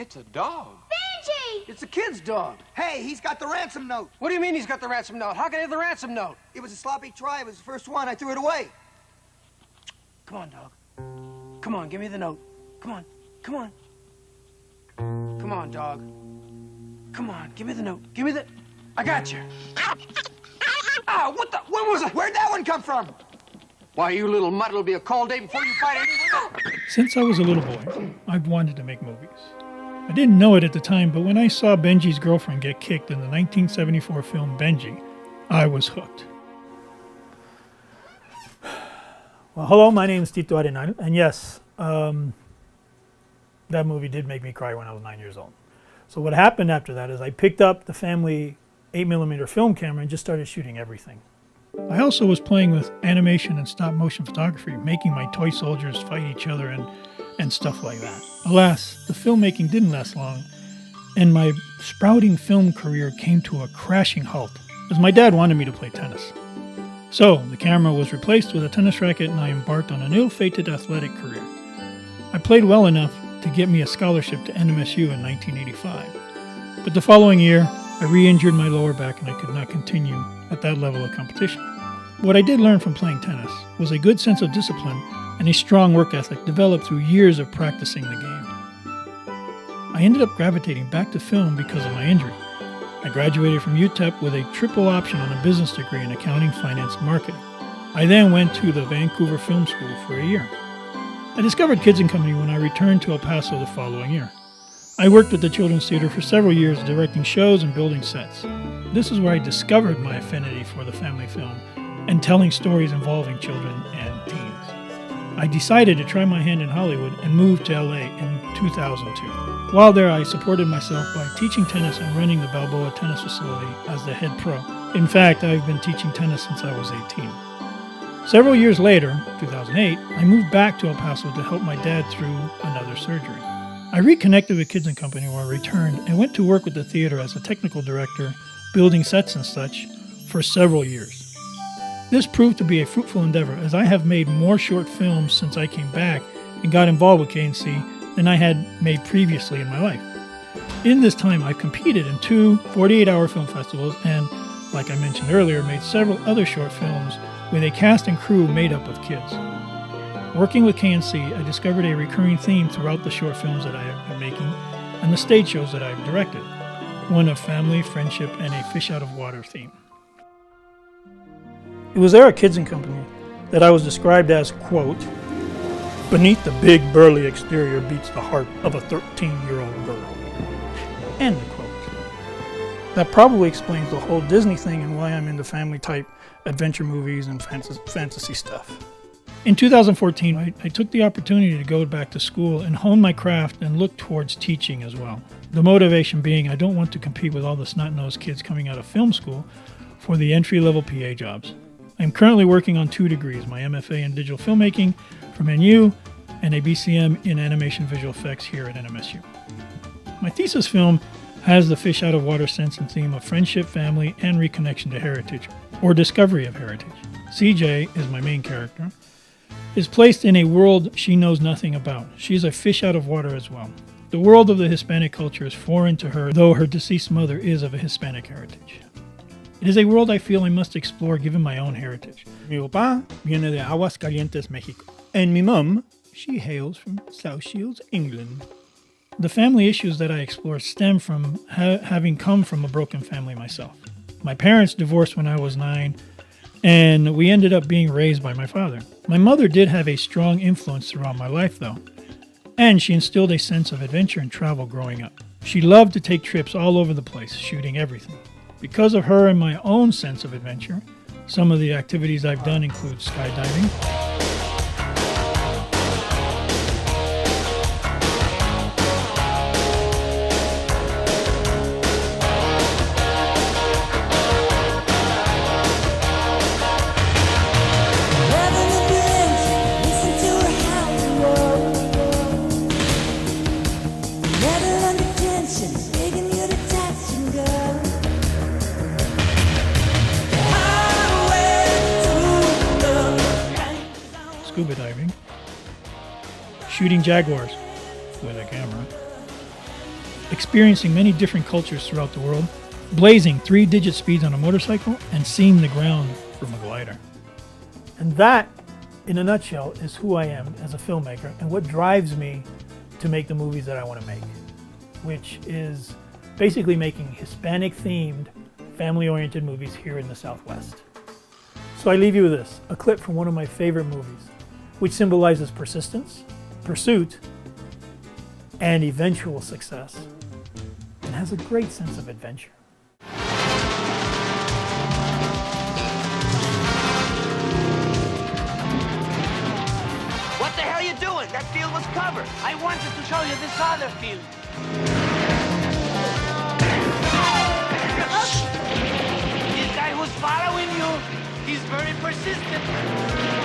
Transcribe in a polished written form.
It's a dog. Benji! It's a kid's dog. Hey, he's got the ransom note. What do you mean he's got the ransom note? How can he have the ransom note? It was a sloppy try. It was the first one. I threw it away. Come on, dog. Come on, give me the note. Come on, come on. Come on, dog. Come on, give me the note. Give me the... I got you. Ah, what the... What was it? Where'd that one come from? Why, you little mutt, it'll be a cold day before you fight anyone. Since I was a little boy, I've wanted to make movies. I didn't know it at the time, but when I saw Benji's girlfriend get kicked in the 1974 film Benji, I was hooked. Well, hello, my name is Tito Arenal, and yes, that movie did make me cry when I was 9 years old. So what happened after that is I picked up the family 8mm film camera and just started shooting everything. I also was playing with animation and stop motion photography, making my toy soldiers fight each other and stuff like that. Alas, the filmmaking didn't last long, and my sprouting film career came to a crashing halt, as my dad wanted me to play tennis. So, the camera was replaced with a tennis racket and I embarked on an ill-fated athletic career. I played well enough to get me a scholarship to NMSU in 1985. But the following year, I re-injured my lower back and I could not continue at that level of competition. What I did learn from playing tennis was a good sense of discipline and a strong work ethic developed through years of practicing the game. I ended up gravitating back to film because of my injury. I graduated from UTEP with a triple option on a business degree in accounting, finance, and marketing. I then went to the Vancouver Film School for a year. I discovered Kids and Company when I returned to El Paso the following year. I worked with the Children's Theater for several years directing shows and building sets. This is where I discovered my affinity for the family film and telling stories involving children and teens. I decided to try my hand in Hollywood and moved to LA in 2002. While there, I supported myself by teaching tennis and running the Balboa Tennis Facility as the head pro. In fact, I've been teaching tennis since I was 18. Several years later, 2008, I moved back to El Paso to help my dad through another surgery. I reconnected with Kids and Company when I returned and went to work with the theater as a technical director, building sets and such, for several years. This proved to be a fruitful endeavor as I have made more short films since I came back and got involved with KNC than I had made previously in my life. In this time, I've competed in 2 48-hour film festivals and, like I mentioned earlier, made several other short films with a cast and crew made up of kids. Working with KNC, I discovered a recurring theme throughout the short films that I have been making and the stage shows that I've directed, one of family, friendship, and a fish out of water theme. It was there at Kids and Company that I was described as, quote, beneath the big burly exterior beats the heart of a 13-year-old girl, end quote. That probably explains the whole Disney thing and why I'm into family-type adventure movies and fantasy stuff. In 2014, I took the opportunity to go back to school and hone my craft and look towards teaching as well. The motivation being I don't want to compete with all the snot-nosed kids coming out of film school for the entry-level PA jobs. I'm currently working on 2 degrees, my MFA in digital filmmaking from NU and a BCM in animation visual effects here at NMSU. My thesis film has the fish out of water sense and theme of friendship, family, and reconnection to heritage, or discovery of heritage. CJ is my main character, is placed in a world she knows nothing about. She is a fish out of water as well. The world of the Hispanic culture is foreign to her, though her deceased mother is of a Hispanic heritage. It is a world I feel I must explore given my own heritage. Mi papá viene de Aguascalientes, Mexico. And mi mom, she hails from South Shields, England. The family issues that I explore stem from having come from a broken family myself. My parents divorced when I was 9, and we ended up being raised by my father. My mother did have a strong influence throughout my life, though, and she instilled a sense of adventure and travel growing up. She loved to take trips all over the place, shooting everything. Because of her and my own sense of adventure, some of the activities I've done include skydiving, scuba diving, shooting jaguars with a camera, experiencing many different cultures throughout the world, blazing 3-digit speeds on a motorcycle, and seeing the ground from a glider. And that, in a nutshell, is who I am as a filmmaker and what drives me to make the movies that I want to make, which is basically making Hispanic-themed, family-oriented movies here in the Southwest. So I leave you with this, a clip from one of my favorite movies, which symbolizes persistence, pursuit, and eventual success, and has a great sense of adventure. What the hell are you doing? That field was covered. I wanted to show you this other field. This guy who's following you, he's very persistent.